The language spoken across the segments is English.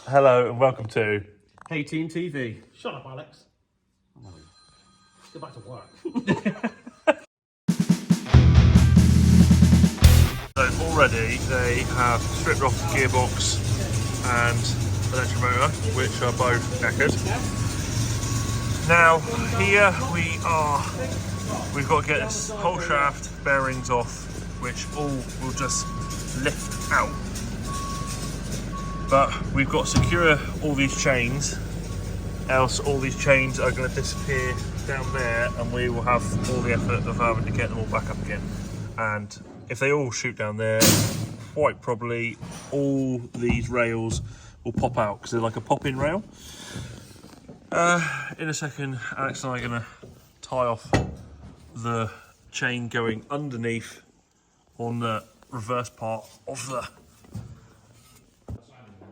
Hello and welcome to Thehayteamtv. Shut up, Alex. Let's get back to work. So already they have stripped off the gearbox and electric motor, which are both knackered. Now here we've got to get this whole shaft bearings off, which all will just lift out. But we've got to secure all these chains, else all these chains are going to disappear down there and we will have all the effort of having to get them all back up again. And if they all shoot down there, quite probably all these rails will pop out because they're like a pop-in rail. In a second, Alex and I are going to tie off the chain going underneath on the reverse part of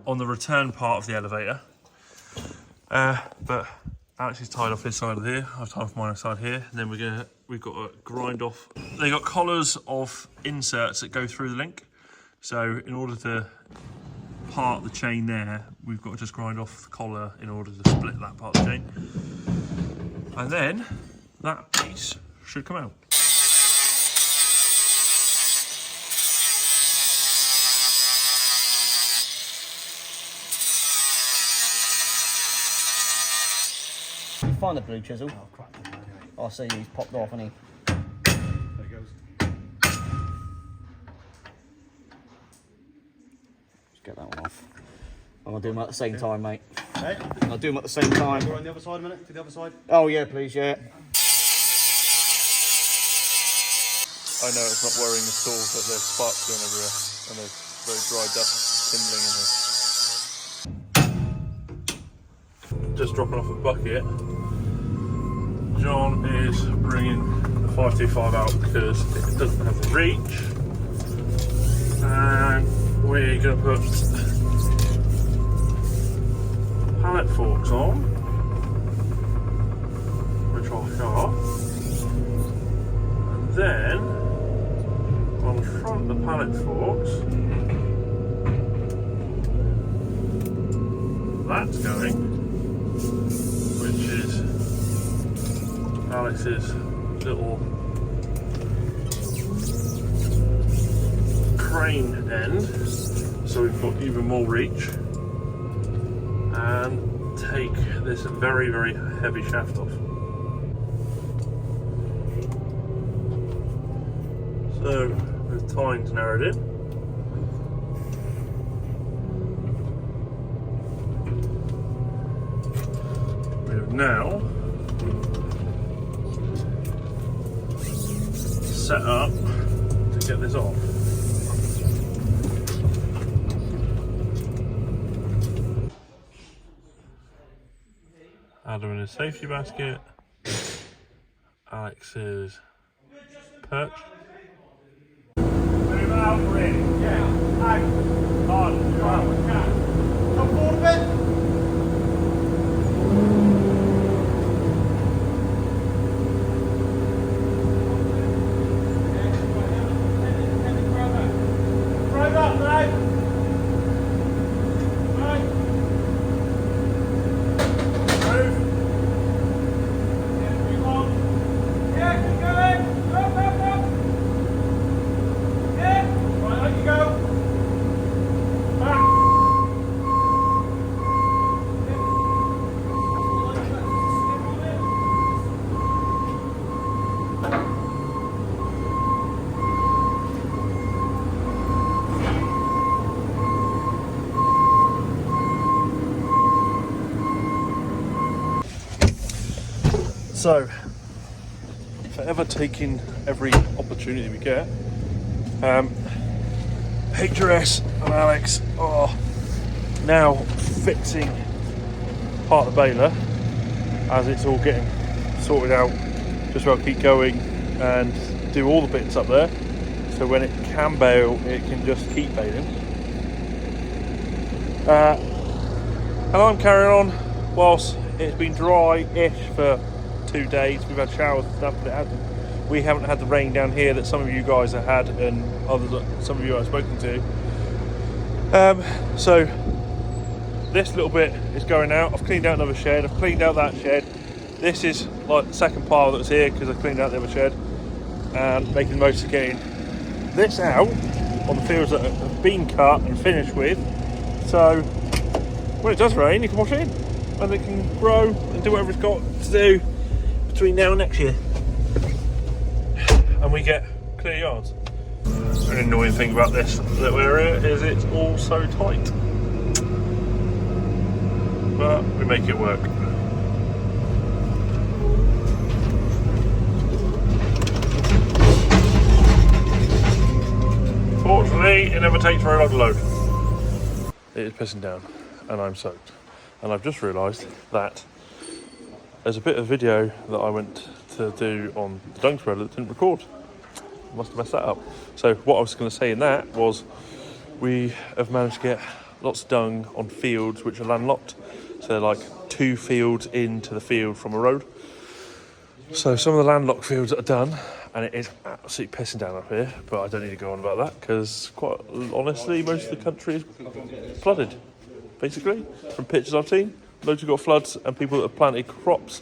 on the return part of the elevator. But Alex is tied off his side of here, I've tied off my side here, and then we've got to grind off. They got collars of inserts that go through the link. So in order to part the chain there, we've got to just grind off the collar in order to split that part of the chain. And then that piece should come out. Find the blue chisel. Oh, crap. Okay. I see he's popped off, hasn't he? There it goes. Just get that one off. I'm going to do them at the same time, mate. Hey? I'm going to do them at the same time. We're on the other side a minute, to the other side. Oh, yeah, please, yeah. I know it's not worrying the all, but there's sparks going everywhere and there's very dry dust kindling in here. Just dropping off a bucket. John is bringing the 525 out because it doesn't have the reach, and we're going to put pallet forks on, which are sharp, and then on the front of the pallet forks, that's going, which is Alex's little crane end, so we've got even more reach, and take this very, very heavy shaft off. So the tines narrowed in. We have now set up to get this off. Adam in his safety basket, Alex's perch. Move out, in. Yeah, out. On. Come forward a bit. So, forever taking every opportunity we get, HRS and Alex are now fixing part of the baler as it's all getting sorted out, just so I'll keep going and do all the bits up there, so when it can bale, it can just keep baling. And I'm carrying on whilst it's been dry-ish for 2 days. We've had showers and stuff, but we haven't had the rain down here that some of you guys have had and others that some of you I've spoken to. So this little bit is going out. I've cleaned out another shed. I've cleaned out that shed. This is like the second pile that was here because I cleaned out the other shed and making the most of getting this out on the fields that have been cut and finished with. So when it does rain, you can wash it in and it can grow and do whatever it's got to do between now and next year. And we get clear yards. An annoying thing about this little area is it's all so tight. But we make it work. Fortunately, it never takes very long to load. It is pissing down and I'm soaked. And I've just realised that there's a bit of video that I went to do on the dung spreader that didn't record. Must have messed that up. So what I was going to say in that was we have managed to get lots of dung on fields which are landlocked. So they're like 2 fields into the field from a road. So some of the landlocked fields that are done, and it is absolutely pissing down up here, but I don't need to go on about that because quite honestly most of the country is flooded, basically, from pictures I've seen. Loads have got floods and people that have planted crops,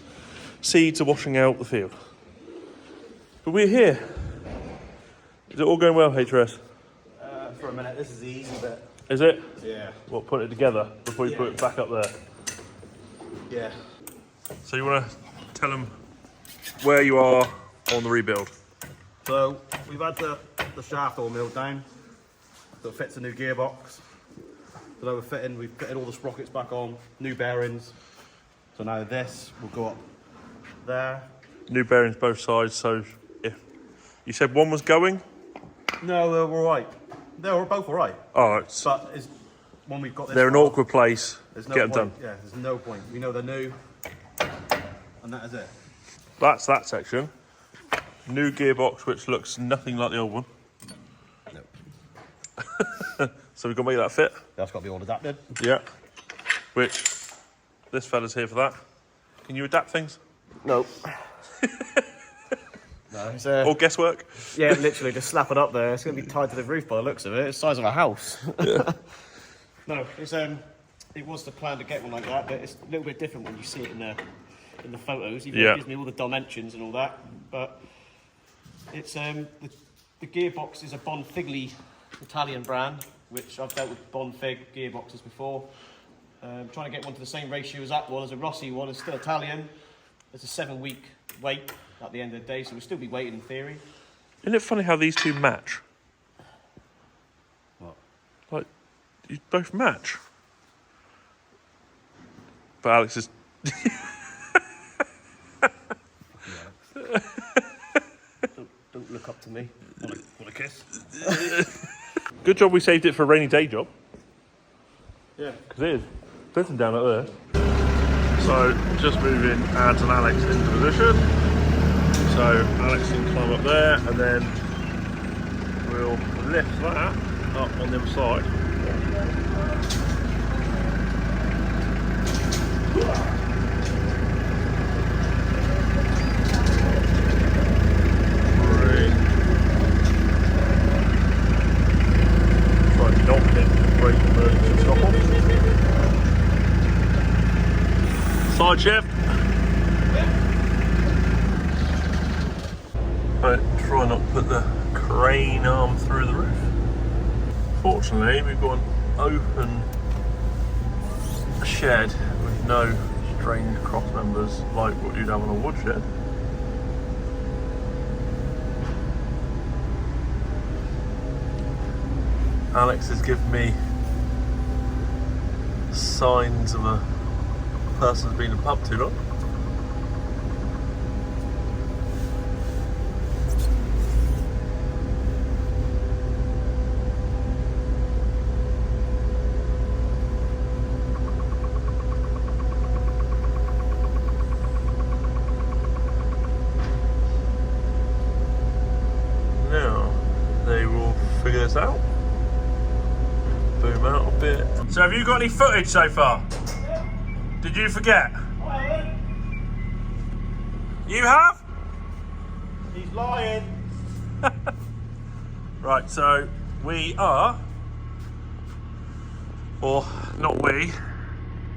seeds are washing out the field. But we're here. Is it all going well, HRS? For a minute, this is the easy bit. Is it? Yeah. What, put it together before you put it back up there? Yeah. So you want to tell them where you are on the rebuild? So we've had the shaft all milled down, so it fits a new gearbox. So now we've fitted all the sprockets back on, new bearings. So now this will go up there. New bearings both sides, so if you said one was going? No, they were all right. They were both all right. All right. But when we've got this, they're an awkward place. There's no Get them point. done. Yeah, there's no point. We know they're new, and that is it. That's that section. New gearbox, which looks nothing like the old one. No. So we've got to make that fit. That's got to be all adapted. Yeah. Which this fella's here for that. Can you adapt things? No. No, it's Or guesswork? yeah, literally just slap it up there. It's going to be tied to the roof by the looks of it. It's the size of a house. Yeah. No, it's it was the plan to get one like that, but it's a little bit different when you see it in the photos. Even though it gives me all the dimensions and all that, but it's the gearbox is a Bonfigli Italian brand, which I've dealt with Bonfig gearboxes before. Trying to get one to the same ratio as that one, as a Rossi one. It's still Italian. There's a 7-week wait at the end of the day, so we'll still be waiting in theory. Isn't it funny how these two match? What? Like, you both match. But Alex is... Don't look up to me. Want a kiss? Good job we saved it for a rainy day job. Yeah. Because it is pissing down up there. So, just moving Ads and Alex into position. So, Alex can climb up there and then we'll lift that up on the other side. Try and not hit brake emergency stop off. Side shift. Right, try not to put the crane arm through the roof. Fortunately, we've got an open shed with no strained cross members like what you'd have on a wood shed. Alex has given me signs of a person who's been in the pub too long. Now they will figure this out. Boom out a bit. So have you got any footage so far? Did you forget? You have? He's lying. Right, so we are, or not we,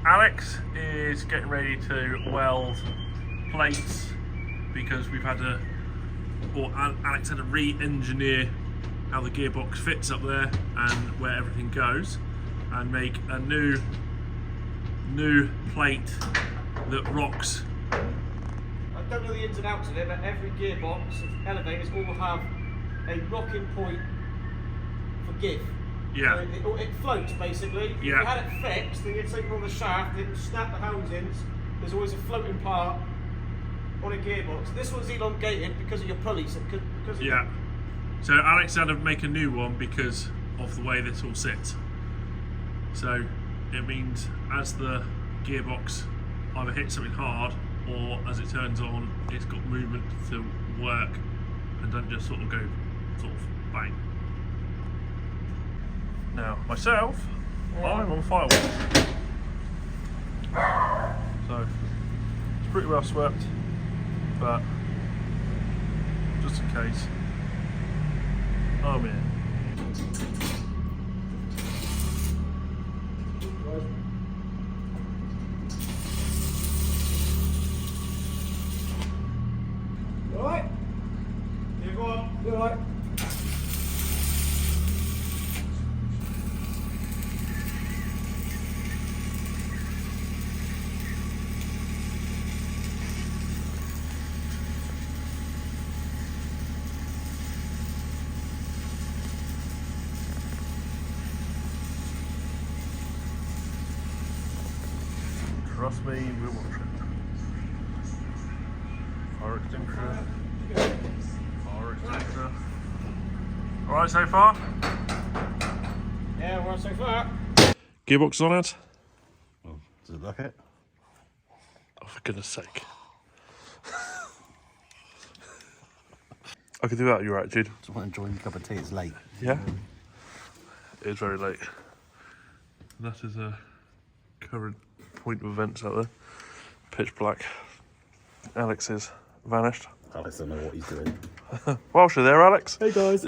Alex is getting ready to weld plates because we've had to, or Alex had to re-engineer how the gearbox fits up there and where everything goes, and make a new plate that rocks. I don't know the ins and outs of it, but every gearbox of elevators all have a rocking point for give. Yeah. So it floats basically. If you had it fixed, then you'd take it on the shaft, it would snap the housings. There's always a floating part on a gearbox. This one's elongated because of your pulleys. Because of So Alex had to make a new one because of the way this all sits. So it means as the gearbox either hits something hard or as it turns on, it's got movement to work and doesn't just sort of go bang. Now myself, I'm on firewood. So it's pretty well swept, but just in case, I'm in. You alright? Yeah, go on. You alright? Trust me, we will trip. Fire extinguisher. Fire extinguisher. Alright so far? Yeah, we're on so far. Gearbox is on it? Oh, does it look it? Oh, for goodness sake. I could do that, your attitude. Just want to enjoy a cup of tea, it's late. Yeah? It is very late. And that is a current point of events out there. Pitch black. Alex is vanished. Alex don't know what he's doing. Whilst you're there, Alex. Hey guys!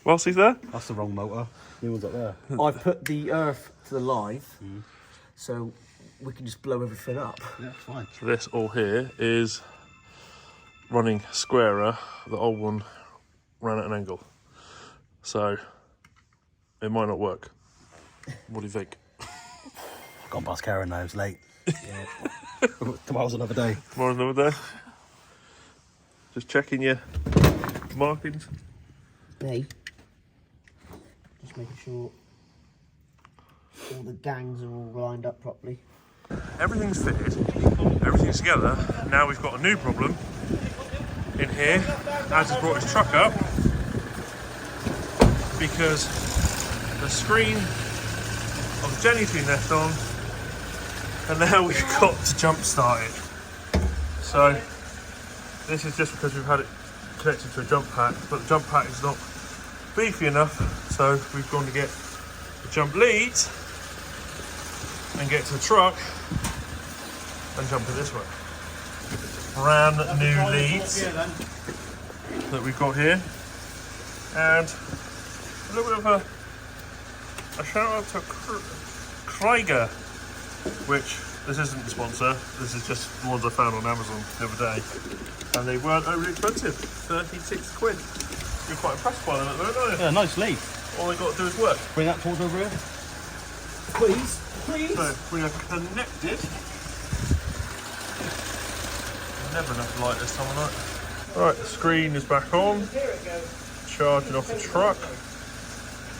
Whilst he's there. That's the wrong motor. New one's up there. I've put the earth to the live, so we can just blow everything up. Yeah, it's fine. So this all here is running squarer. The old one ran at an angle. So it might not work. What do you think? Gone past Karen now, it's late. Tomorrow's another day. Tomorrow's another day. Just checking your markings. B. Just making sure all the gangs are all lined up properly. Everything's fitted, everything's together. Now we've got a new problem in here. Az has brought his truck up because the screen of Jenny's been left on, and now we've got to jump start it. So this is just because we've had it connected to a jump pack, but the jump pack is not beefy enough, so we've gone to get the jump leads and get to the truck and jump it this way. Brand new leads that we've got here, and a little bit of a shout out to Krieger, which this isn't the sponsor, this is just the ones I found on Amazon the other day, and they weren't overly expensive, 36 quid. You're quite impressed by them at the moment, aren't you? Yeah, nice lead. All they got to do is work. Bring that towards over here. Please, please. So we are connected. Never enough light this time of night. Right, the screen is back on. Charging off the truck.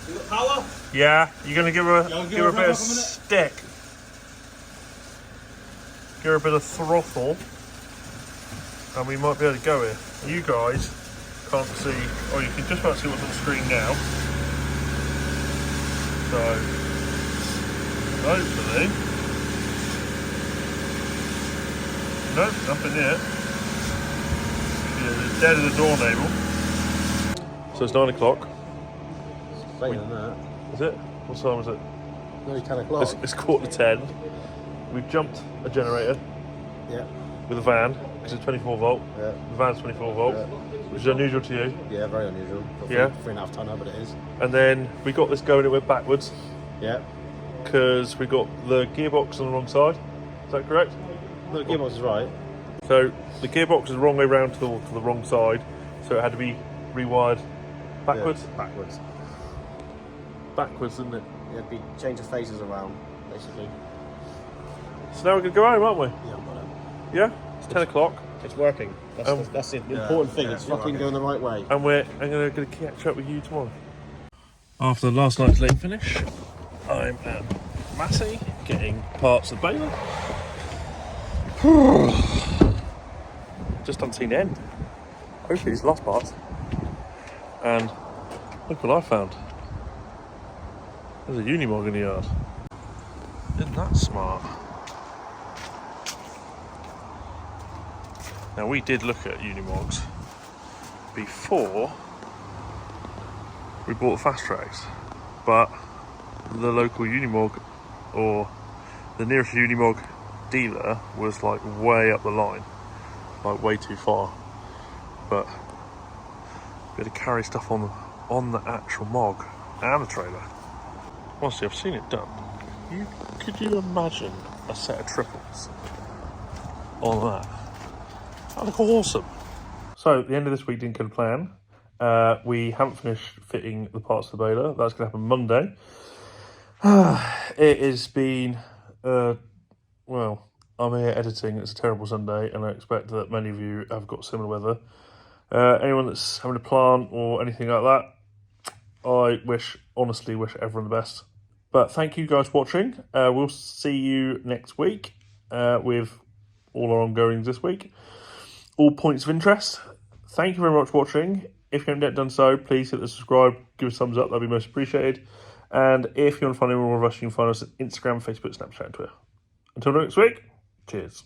You got power? Yeah, you're gonna give her a bit of stick. Give her a bit of throttle, and we might be able to go here. You guys can't see, or you can just about see what's on the screen now. So hopefully, nope, nothing here. Yeah, dead as a doornail. So it's 9 o'clock. It's later than that. Is it? What time is it? Nearly 10 o'clock. It's 9:45. We've jumped a generator Yeah. with a van because it's 24 volt. Yeah. The van's 24 volt, Yeah. which is unusual to you. Yeah, very unusual. For Yeah. 3.5 tonner, but it is. And then we got this going, it went backwards Yeah. because we got the gearbox on the wrong side. Is that correct? No, the gearbox is right. So the gearbox is the wrong way round to the wrong side, so it had to be rewired backwards. Yeah, backwards. Backwards, isn't it? Yeah, it'd be change the phases around, basically. So now we're gonna go home, aren't we? Yeah, I've got it. Yeah. It's 10 o'clock, It's working. That's the important thing. It's fucking going the right way. and I'm gonna catch up with you tomorrow. After last night's late finish, I'm at Massey getting parts of Bale. Just haven't seen the end. Hopefully it's lost parts. And look what I found. There's a Unimog in the yard. Isn't that smart? Now we did look at Unimogs before we bought the fast tracks, but the local Unimog, or the nearest Unimog dealer, was like way up the line, like way too far. But we had to carry stuff on the actual Mog and the trailer. Honestly, I've seen it done. Could you imagine a set of triples on that? That look awesome. So the end of this week didn't go to plan. We haven't finished fitting the parts of the baler. That's going to happen Monday. It has been, well, I'm here editing. It's a terrible Sunday, and I expect that many of you have got similar weather. Anyone that's having a plant or anything like that, I honestly wish everyone the best. But thank you guys for watching. We'll see you next week with all our ongoings this week. All points of interest. Thank you very much for watching. If you haven't yet done so, please hit the subscribe, give us a thumbs up, that'd be most appreciated. And if you want to find any more of us, you can find us on Instagram, Facebook, Snapchat, and Twitter. Until next week, cheers.